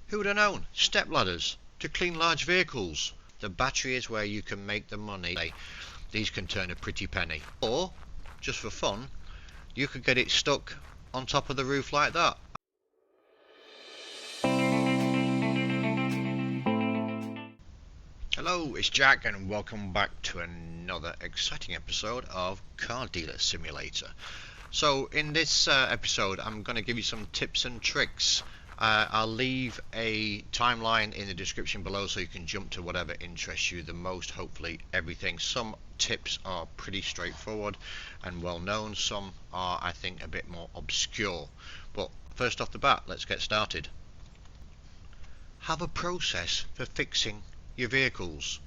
Who would have known? Step ladders to clean large vehicles. The battery is where you can make the money. These can turn a pretty penny. Or, just for fun, you could get it stuck on top of the roof like that. Hello, it's Jack and welcome back to another exciting episode of Car Dealer Simulator. So in this episode I'm going to give you some tips and tricks. I'll leave a timeline in the description below so you can jump to whatever interests you the most, hopefully everything. Some tips are pretty straightforward and well known, some are I think a bit more obscure. But first off the bat, let's get started. Have a process for fixing your vehicles.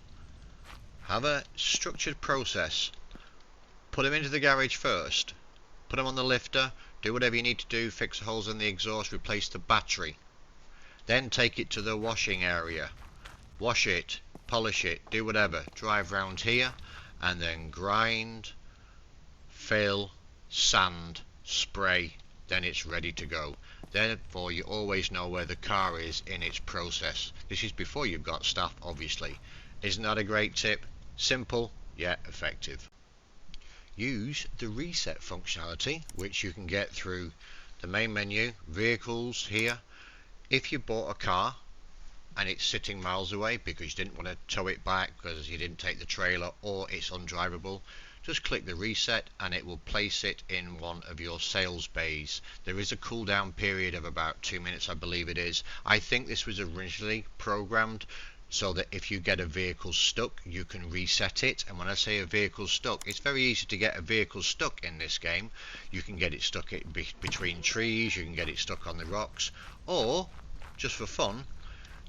Have a structured process. Put them into the garage first, put them on the lifter, do whatever you need to do, fix the holes in the exhaust, replace the battery. Then take it to the washing area. Wash it, polish it, do whatever. Drive round here and then grind, fill, sand, spray, then it's ready to go. Therefore you always know where the car is in its process. This is before you've got staff, obviously. Isn't that a great tip? Simple yet effective. Use the reset functionality, which you can get through the main menu, vehicles here. If you bought a car and it's sitting miles away because you didn't want to tow it back because you didn't take the trailer or it's undrivable, just click the reset and it will place it in one of your sales bays. There is a cooldown period of about 2 minutes, I believe it is. I think this was originally programmed so that if you get a vehicle stuck you can reset it. And when I say a vehicle stuck, it's very easy to get a vehicle stuck in this game. You can get it stuck between trees, you can get it stuck on the rocks, or just for fun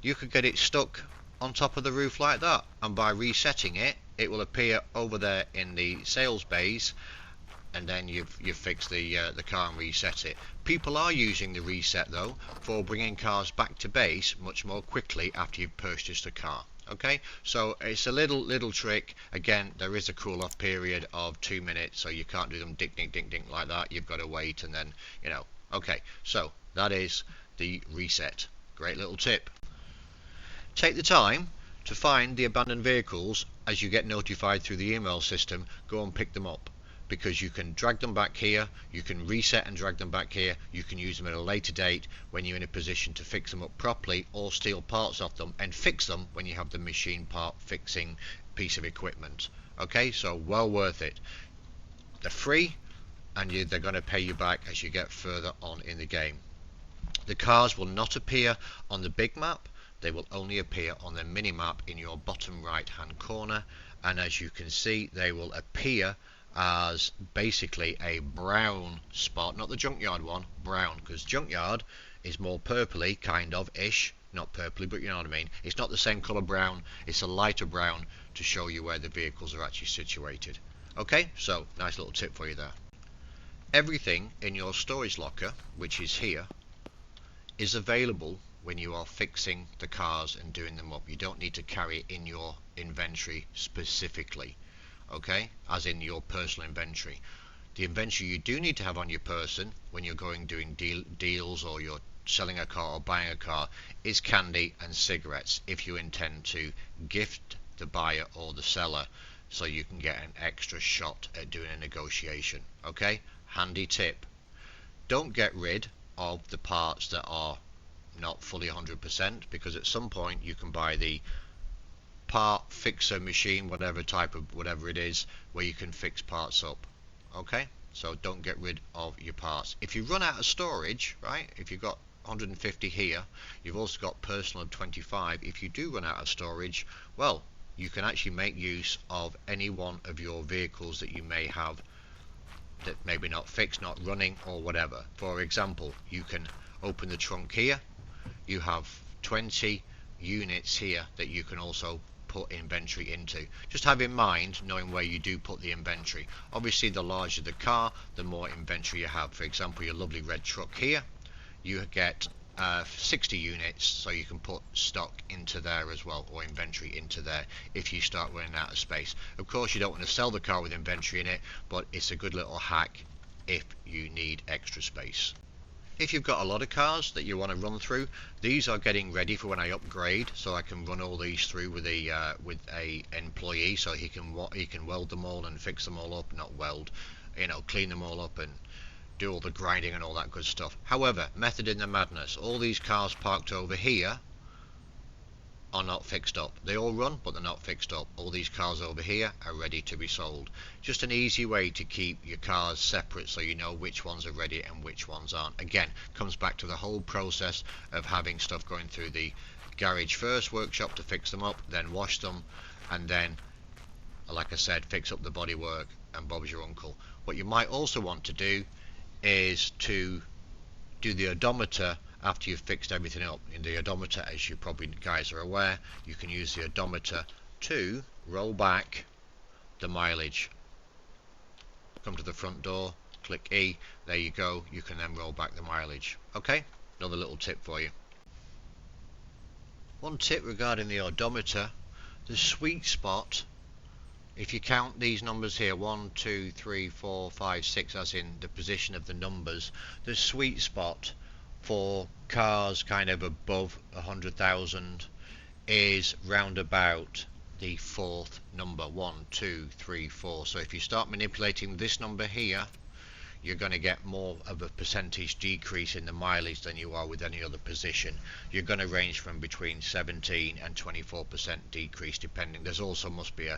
you could get it stuck on top of the roof like that, and by resetting it, it will appear over there in the sales bays, and then you've fixed the car and reset it. People are using the reset though for bringing cars back to base much more quickly after you've purchased a car. Okay, so it's a little trick. Again, there is a cool off period of 2 minutes, so you can't do them dink dink dink dink like that. You've got to wait and then okay, so that is the reset. Great little tip. Take the time to find the abandoned vehicles. As you get notified through the email system, go and pick them up, because you can drag them back here, you can reset and drag them back here, you can use them at a later date when you're in a position to fix them up properly, or steal parts off them and fix them when you have the machine part fixing piece of equipment. Okay, so well worth it. They're free and they're going to pay you back as you get further on in the game. The cars will not appear on the big map. They will only appear on the mini-map in your bottom right hand corner, and as you can see they will appear as basically a brown spot, not the junkyard one, brown, because junkyard is more purpley kind of ish, not purpley but you know what I mean. It's not the same colour brown, it's a lighter brown to show you where the vehicles are actually situated. Okay, so nice little tip for you there. Everything in your storage locker, which is here, is available when you are fixing the cars and doing them up. You don't need to carry it in your inventory specifically, okay, as in your personal inventory. The inventory you do need to have on your person when you're doing deals or you're selling a car or buying a car is candy and cigarettes, if you intend to gift the buyer or the seller so you can get an extra shot at doing a negotiation. Okay, handy tip. Don't get rid of the parts that are not fully 100%, because at some point you can buy the part fixer machine, whatever it is, where you can fix parts up. Okay, so don't get rid of your parts. If you run out of storage, right, if you've got 150 here, you've also got personal of 25. If you do run out of storage, well, you can actually make use of any one of your vehicles that you may have that maybe not fixed, not running or whatever. For example, you can open the trunk here. You have 20 units here that you can also put inventory into. Just have in mind knowing where you do put the inventory. Obviously the larger the car, the more inventory you have. For example, your lovely red truck here, you get 60 units, so you can put stock into there as well, or inventory into there if you start running out of space. Of course you don't want to sell the car with inventory in it, but it's a good little hack if you need extra space. If you've got a lot of cars that you want to run through, these are getting ready for when I upgrade, so I can run all these through with a employee, so he can weld them all and fix them all up, not weld, clean them all up and do all the grinding and all that good stuff. However, method in the madness, all these cars parked over here are not fixed up. They all run, but they're not fixed up. All these cars over here are ready to be sold. Just an easy way to keep your cars separate so you know which ones are ready and which ones aren't. Again, comes back to the whole process of having stuff going through the garage first, workshop to fix them up, then wash them, and then, like I said, fix up the bodywork, and Bob's your uncle. What you might also want to do is to do the odometer after you've fixed everything up. In the odometer, as you probably guys are aware, you can use the odometer to roll back the mileage. Come to the front door, click E, there you go, you can then roll back the mileage. Okay, another little tip for you. One tip regarding the odometer, the sweet spot, if you count these numbers here, 1, 2, 3, 4, 5, 6, as in the position of the numbers, the sweet spot for cars kind of above 100,000 is round about the fourth number, 1, 2, 3, 4. So if you start manipulating this number here, you're going to get more of a percentage decrease in the mileage than you are with any other position. You're going to range from between 17 and 24% decrease, depending. There's also must be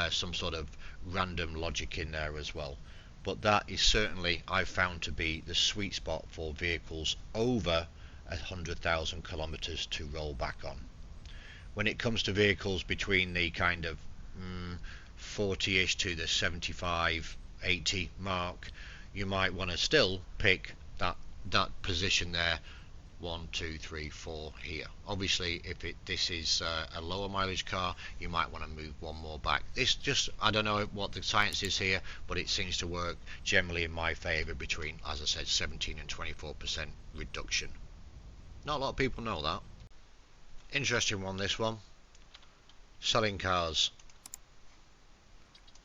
some sort of random logic in there as well. But that is certainly, I've found to be the sweet spot for vehicles over 100,000 kilometers to roll back on. When it comes to vehicles between the kind of 40-ish to the 75, 80 mark, you might want to still pick that position there, 1, 2, 3, 4 here. Obviously, if this is a lower mileage car, you might want to move one more back. It's just, I don't know what the science is here, but it seems to work generally in my favor between, as I said, 17 and 24% reduction. Not a lot of people know that. Interesting one, this one. Selling cars.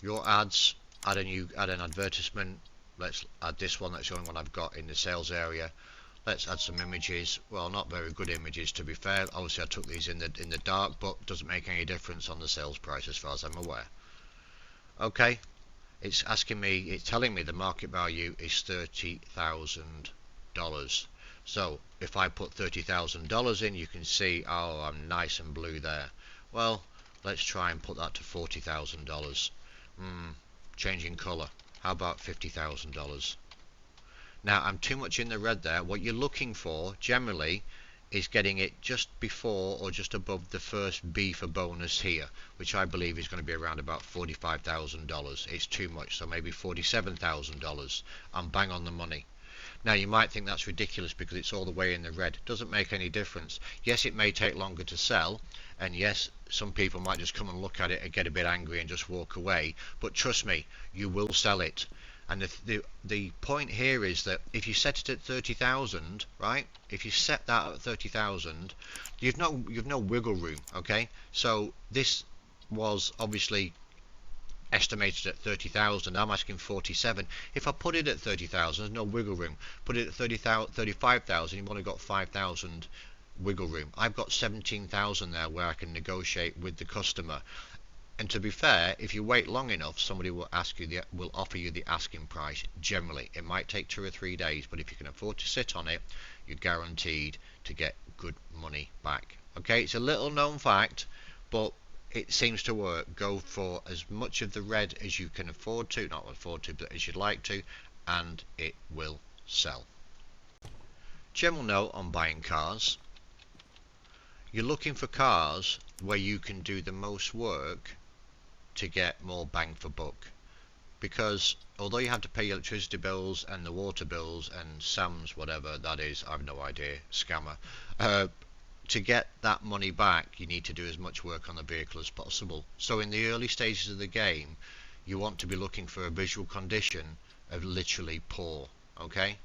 Your ads, add an advertisement. Let's add this one, that's the only one I've got in the sales area. Let's add some images. Well, not very good images, to be fair. Obviously I took these in the dark, but doesn't make any difference on the sales price as far as I'm aware. Okay, it's telling me the market value is $30,000. So if I put $30,000 in, you can see, oh, I'm nice and blue there. Well, let's try and put that to $40,000. Changing color. How about $50,000? Now I'm too much in the red there. What you're looking for generally is getting it just before or just above the first B for bonus here, which I believe is going to be around about $45,000. It's too much, so maybe $47,000. I'm bang on the money. Now you might think that's ridiculous because it's all the way in the red. Doesn't make any difference. Yes, it may take longer to sell, and yes, some people might just come and look at it and get a bit angry and just walk away, but trust me, you will sell it. And the point here is that if you set it at 30,000, right? If you set that at 30,000, you've no wiggle room, okay? So this was obviously estimated at 30,000. I'm asking 47. If I put it at 30,000, there's no wiggle room. Put it at 35,000, you've only got 5,000 wiggle room. I've got 17,000 there where I can negotiate with the customer. And to be fair, if you wait long enough, somebody will offer you the asking price. Generally, it might take 2 or 3 days, but if you can afford to sit on it, you're guaranteed to get good money back. Okay, it's a little known fact, but it seems to work. Go for as much of the red as you can afford to, not afford to, but as you'd like to, and it will sell. General note on buying cars. You're looking for cars where you can do the most work to get more bang for buck, because although you have to pay your electricity bills and the water bills and Sam's whatever that is, I have no idea, scammer, to get that money back you need to do as much work on the vehicle as possible. So in the early stages of the game you want to be looking for a visual condition of literally poor. Okay,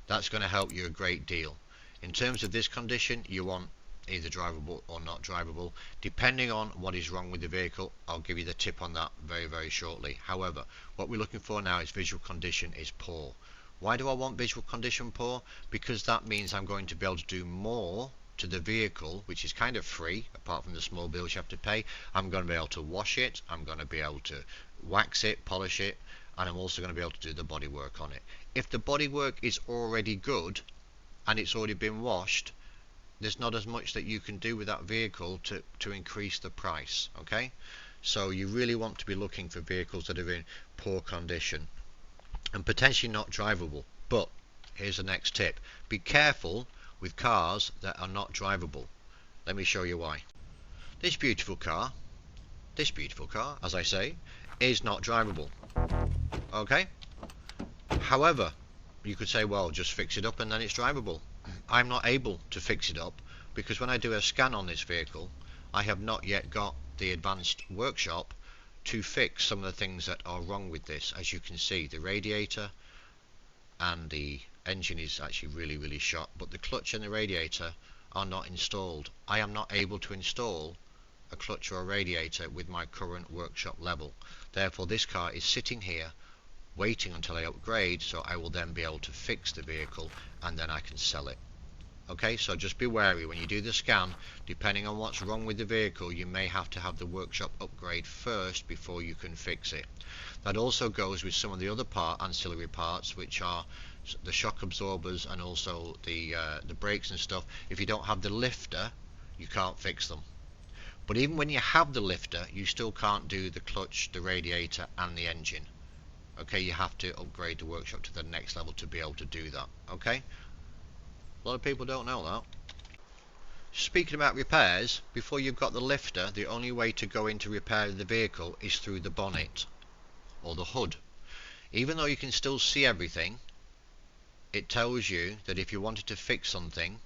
that's going to help you a great deal. In terms of this condition, you want either drivable or not drivable, depending on what is wrong with the vehicle. I'll give you the tip on that very shortly. However, what we're looking for now is visual condition is poor. Why do I want visual condition poor? Because that means I'm going to be able to do more to the vehicle, which is kind of free, apart from the small bills you have to pay. I'm going to be able to wash it, I'm going to be able to wax it, polish it, and I'm also going to be able to do the body work on it. If the body work is already good and it's already been washed, there's not as much that you can do with that vehicle to increase the price. Okay, so you really want to be looking for vehicles that are in poor condition and potentially not drivable. But here's the next tip: be careful with cars that are not drivable. Let me show you why. This beautiful car, as I say, is not drivable. Okay, however, you could say, well, just fix it up and then it's drivable. I'm not able to fix it up because when I do a scan on this vehicle, I have not yet got the advanced workshop to fix some of the things that are wrong with this. As you can see, the radiator and the engine is actually really shot, but the clutch and the radiator are not installed. I am not able to install a clutch or a radiator with my current workshop level. Therefore, this car is sitting here waiting until I upgrade, so I will then be able to fix the vehicle and then I can sell it. Okay, so just be wary when you do the scan. Depending on what's wrong with the vehicle, you may have to have the workshop upgrade first before you can fix it. That also goes with some of the other ancillary parts, which are the shock absorbers and also the brakes and stuff. If you don't have the lifter, you can't fix them. But even when you have the lifter, you still can't do the clutch, the radiator and the engine. Okay, you have to upgrade the workshop to the next level to be able to do that. Okay, a lot of people don't know that. Speaking about repairs, before you've got the lifter, the only way to go into repair the vehicle is through the bonnet or the hood. Even though you can still see everything, it tells you that if you wanted to fix something,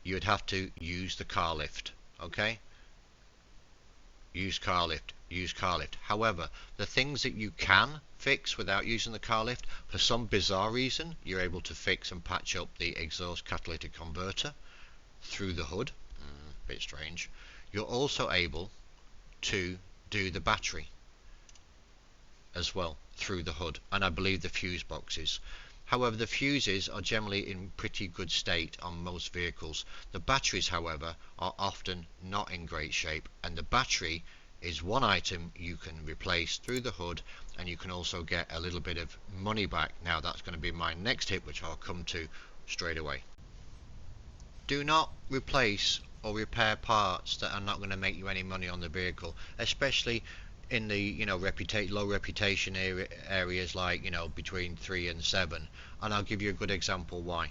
you would have to use the car lift. Okay, use car lift. However, the things that you can fix without using the car lift, for some bizarre reason, you're able to fix and patch up the exhaust catalytic converter through the hood. Bit strange. You're also able to do the battery as well through the hood, and I believe the fuse boxes. However, the fuses are generally in pretty good state on most vehicles. The batteries, however, are often not in great shape, and the battery is one item you can replace through the hood, and you can also get a little bit of money back. Now that's going to be my next tip, which I'll come to straight away. Do not replace or repair parts that are not going to make you any money on the vehicle, especially in the low reputation areas, like between 3 and 7. And I'll give you a good example why.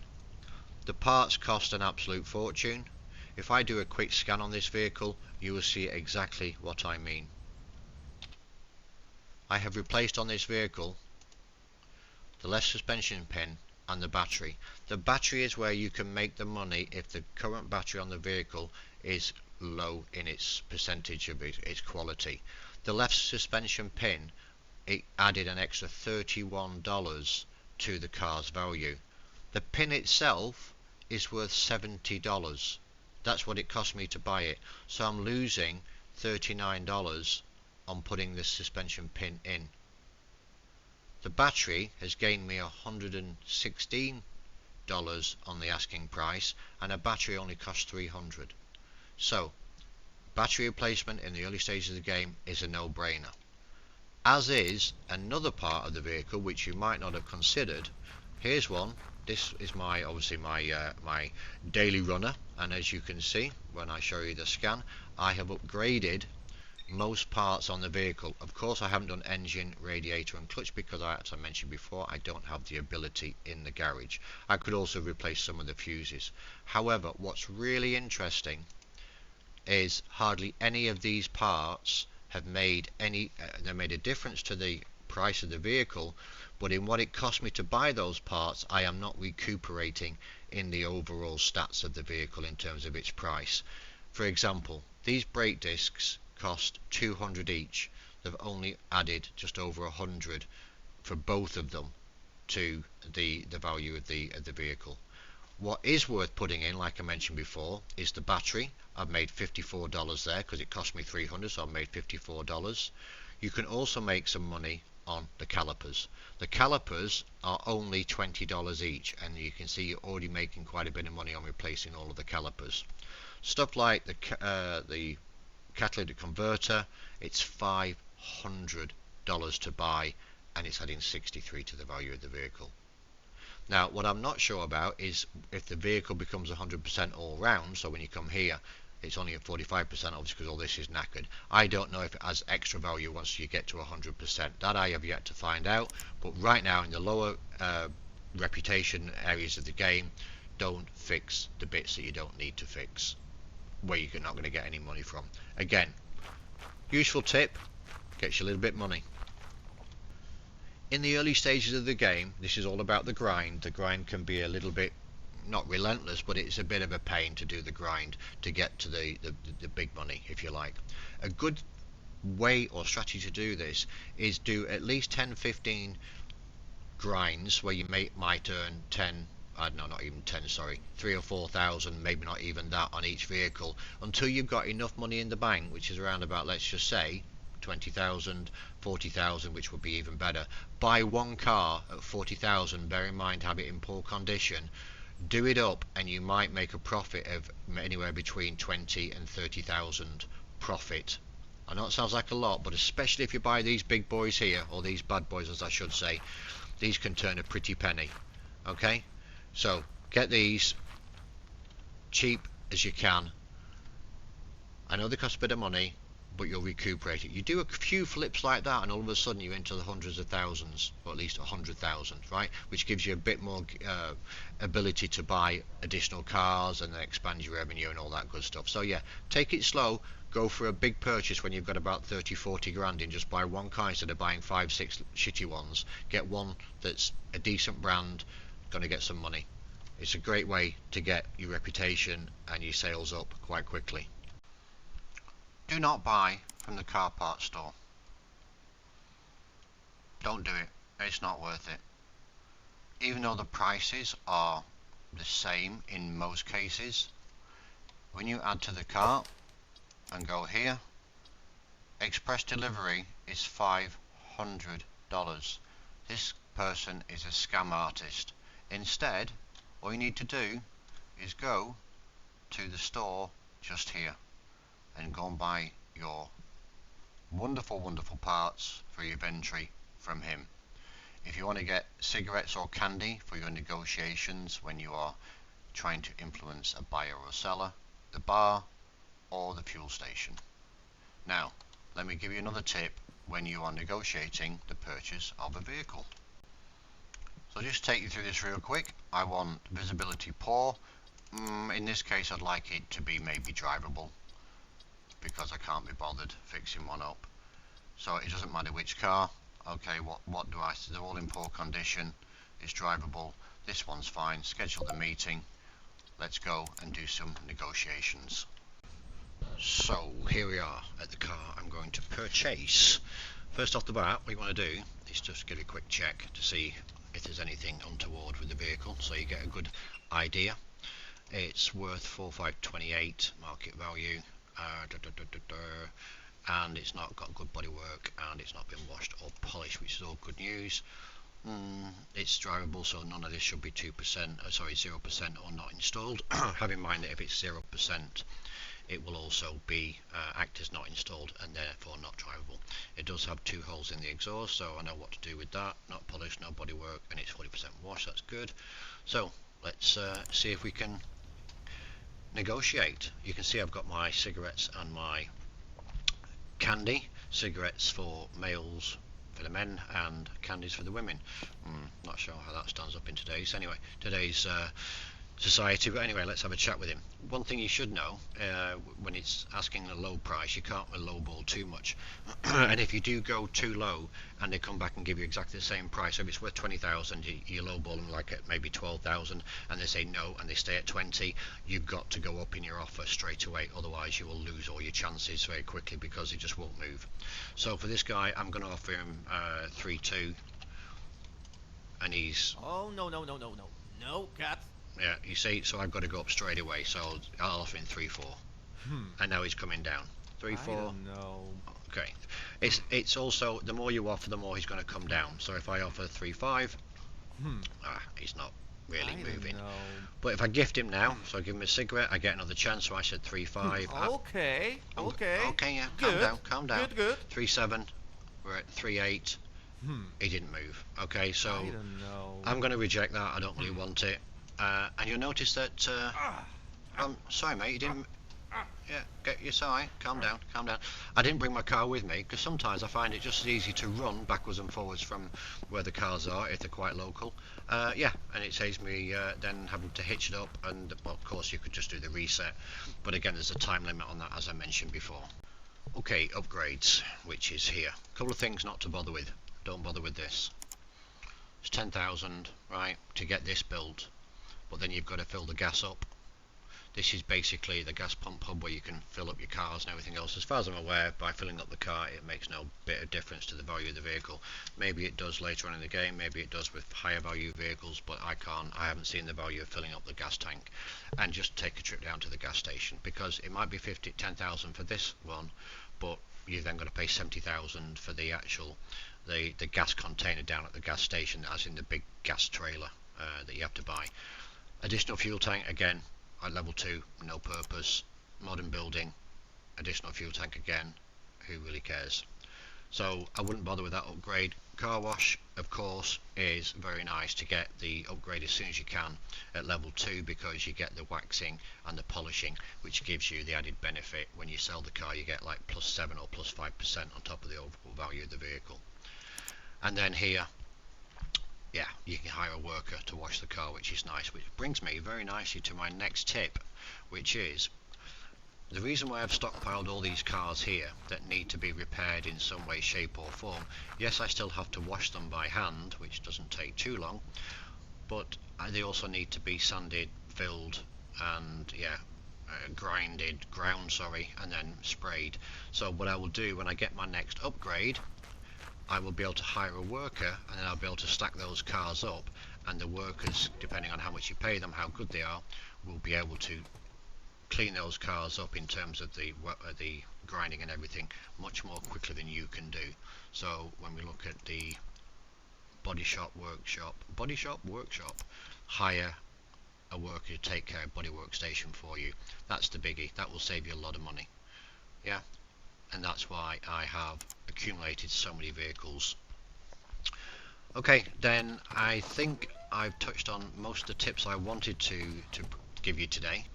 The parts cost an absolute fortune. If I do a quick scan on this vehicle, you will see exactly what I mean. I have replaced on this vehicle the left suspension pin and the battery. The battery is where you can make the money if the current battery on the vehicle is low in its percentage of its quality. The left suspension pin, it added an extra $31 to the car's value. The pin itself is worth $70. That's what it cost me to buy it. So I'm losing $39 on putting this suspension pin in. The battery has gained me $116 on the asking price, and a battery only costs $300. So battery replacement in the early stages of the game is a no-brainer. As is another part of the vehicle which you might not have considered. Here's one. This is obviously my daily runner, and as you can see when I show you the scan, I have upgraded most parts on the vehicle. Of course, I haven't done engine, radiator and clutch because as I mentioned before, I don't have the ability in the garage. I could also replace some of the fuses. However, what's really interesting is hardly any of these parts have made they made a difference to the price of the vehicle, but in what it cost me to buy those parts, I am not recuperating in the overall stats of the vehicle in terms of its price. For example, these brake discs cost $200 each. They've only added just over $100 for both of them to the value of the vehicle. What is worth putting in, like I mentioned before, is the battery. I've made $54 there because it cost me $300, so I've made $54. You can also make some money on the calipers. The calipers are only $20 each, and you can see you're already making quite a bit of money on replacing all of the calipers. Stuff like the catalytic converter, it's $500 to buy, and it's adding 63 to the value of the vehicle. Now, what I'm not sure about is if the vehicle becomes 100% all round, so when you come here, it's only at 45%, obviously, because all this is knackered. I don't know if it has extra value once you get to 100%. That I have yet to find out, but right now in the lower reputation areas of the game, don't fix the bits that you don't need to fix, where you're not going to get any money from. Again, useful tip, gets you a little bit money. In the early stages of the game, this is all about the grind. The grind can be a little bit, not relentless, but it's a bit of a pain to do the grind to get to the big money, if you like. A good way or strategy to do this is do at least 10-15 grinds where you might earn 10, I don't know, not even 10, sorry, 3 or 4,000, maybe not even that on each vehicle, until you've got enough money in the bank, which is around about, let's just say, 20,000, 40,000, which would be even better. Buy one car at 40,000, bear in mind, have it in poor condition, do it up, and you might make a profit of anywhere between 20 and 30,000 profit. I know it sounds like a lot, but especially if you buy these big boys here, or these bad boys as I should say, these can turn a pretty penny. Okay, so get these cheap as you can. I know they cost a bit of money, but you'll recuperate it. You do a few flips like that and all of a sudden you're into the hundreds of thousands, or at least 100,000, right? Which gives you a bit more ability to buy additional cars and then expand your revenue and all that good stuff. So yeah, take it slow, go for a big purchase when you've got about 30-40 grand in. Just buy one car instead of buying 5-6 shitty ones. Get one that's a decent brand, gonna get some money. It's a great way to get your reputation and your sales up quite quickly. Do not buy from the car parts store. Don't do it. It's not worth it. Even though the prices are the same in most cases, when you add to the cart and go here, express delivery is $500. This person is a scam artist. Instead, all you need to do is go to the store just here and go and buy your wonderful parts for your inventory from him. If you want to get cigarettes or candy for your negotiations when you are trying to influence a buyer or seller, the bar or the fuel station. Now, let me give you another tip when you are negotiating the purchase of a vehicle. So I'll just take you through this real quick. I want visibility poor. In this case, I'd like it to be maybe drivable, because I can't be bothered fixing one up. So it doesn't matter which car. Okay, what do I say? They're all in poor condition. It's drivable. This one's fine. Schedule the meeting. Let's go and do some negotiations. So here we are at the car I'm going to purchase. First off the bat, what you want to do is just give a quick check to see if there's anything untoward with the vehicle, so you get a good idea. It's worth 4,528 market value. And it's not got good bodywork, and it's not been washed or polished, which is all good news. It's drivable, so none of this should be 0% or not installed. Have in mind that if it's 0%, it will also be act as not installed and therefore not drivable. It does have 2 holes in the exhaust, so I know what to do with that. Not polished, no bodywork, and it's 40% wash. That's good. So let's see if we can negotiate. You can see I've got my cigarettes and my candy. Cigarettes for males, for the men, and candies for the women. Not sure how that stands up in today's society, but anyway, let's have a chat with him. One thing you should know, when it's asking a low price, you can't lowball too much. And if you do go too low and they come back and give you exactly the same price, so if it's worth 20,000, you lowball them like at maybe 12,000, and they say no and they stay at 20, you've got to go up in your offer straight away, otherwise you will lose all your chances very quickly because it just won't move. So for this guy, I'm going to offer him 3.2, and he's... Oh, no, cat. Yeah, you see, so I've got to go up straight away, so I'll offer him 3.4. And now he's coming down. 3.4. I don't know. Okay, it's also the more you offer, the more he's going to come down. So if I offer 3.5, he's not really I moving. don't know. But if I gift him now, so I give him a cigarette, I get another chance. So I said 3.5. Okay, okay. Okay, yeah, calm Good. down, calm down. Good, good. 3.7. We're at 3.8. He didn't move. Okay, so I don't know. I'm going to reject that. I don't really want it. And you'll notice that. Sorry, mate. You didn't. Yeah, you're sorry. Calm down, calm down. I didn't bring my car with me because sometimes I find it just as easy to run backwards and forwards from where the cars are if they're quite local. Yeah, and it saves me then having to hitch it up. And well, of course, you could just do the reset. But again, there's a time limit on that, as I mentioned before. Okay, upgrades, which is here. A couple of things not to bother with. Don't bother with this. It's 10,000, right, to get this built. But then you've got to fill the gas up. This is basically the gas pump hub where you can fill up your cars and everything else. As far as I'm aware, by filling up the car, it makes no bit of difference to the value of the vehicle. Maybe it does later on in the game, maybe it does with higher value vehicles, but I haven't seen the value of filling up the gas tank. And just take a trip down to the gas station, because it might be 10,000 for this one, but you've then got to pay 70,000 for the actual the gas container down at the gas station, as in the big gas trailer that you have to buy. Additional fuel tank, again, at level 2, no purpose. Modern building, additional fuel tank again, who really cares? So I wouldn't bother with that upgrade. Car wash, of course, is very nice to get the upgrade as soon as you can at level 2, because you get the waxing and the polishing, which gives you the added benefit. When you sell the car, you get like +7 or +5% on top of the overall value of the vehicle. And then here, yeah, you can hire a worker to wash the car, which is nice, which brings me very nicely to my next tip, which is the reason why I've stockpiled all these cars here that need to be repaired in some way, shape or form. Yes, I still have to wash them by hand, which doesn't take too long, but they also need to be sanded, filled and ground, and then sprayed. So what I will do when I get my next upgrade, I will be able to hire a worker, and then I'll be able to stack those cars up, and the workers, depending on how much you pay them, how good they are, will be able to clean those cars up in terms of the grinding and everything much more quickly than you can do. So when we look at the body shop workshop, hire a worker to take care of body workstation for you. That's the biggie. That will save you a lot of money. Yeah, and that's why I have accumulated so many vehicles. Okay, then I think I've touched on most of the tips I wanted to give you today.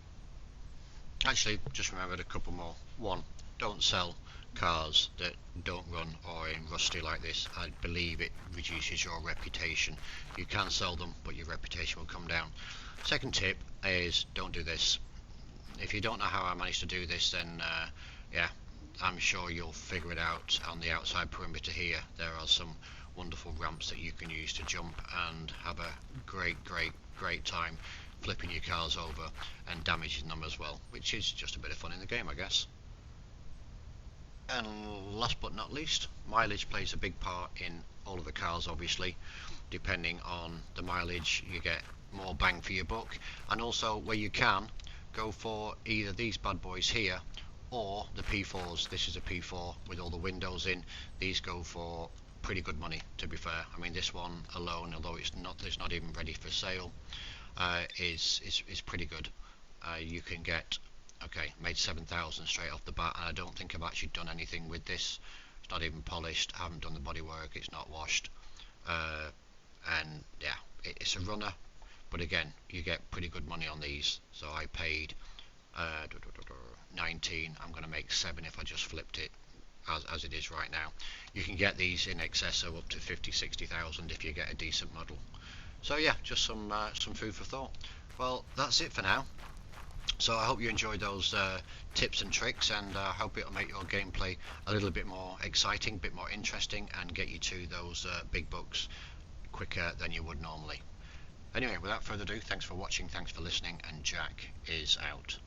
Actually, just remembered a couple more. One, don't sell cars that don't run or in rusty like this. I believe it reduces your reputation. You can sell them, but your reputation will come down. Second tip is don't do this. If you don't know how I managed to do this, then yeah, I'm sure you'll figure it out. On the outside perimeter here, there are some wonderful ramps that you can use to jump and have a great time flipping your cars over and damaging them as well, which is just a bit of fun in the game, I guess. And last but not least, mileage plays a big part in all of the cars, obviously. Depending on the mileage, you get more bang for your buck, and also where you can, go for either these bad boys here or the P4s. This is a P4 with all the windows in. These go for pretty good money, to be fair. I mean, this one alone, although it's not even ready for sale, is pretty good. You can get, okay, made 7,000 straight off the bat, and I don't think I've actually done anything with this. It's not even polished. I haven't done the bodywork. It's not washed, and yeah, it's a runner. But again, you get pretty good money on these. So I paid 19. I'm going to make 7 if I just flipped it as it is right now. You can get these in excess of up to 50,000-60,000 if you get a decent model. So yeah, just some food for thought. Well, that's it for now. So I hope you enjoyed those tips and tricks, and I hope it'll make your gameplay a little bit more exciting, a bit more interesting, and get you to those big bucks quicker than you would normally. Anyway, without further ado, thanks for watching, thanks for listening, and Jack is out.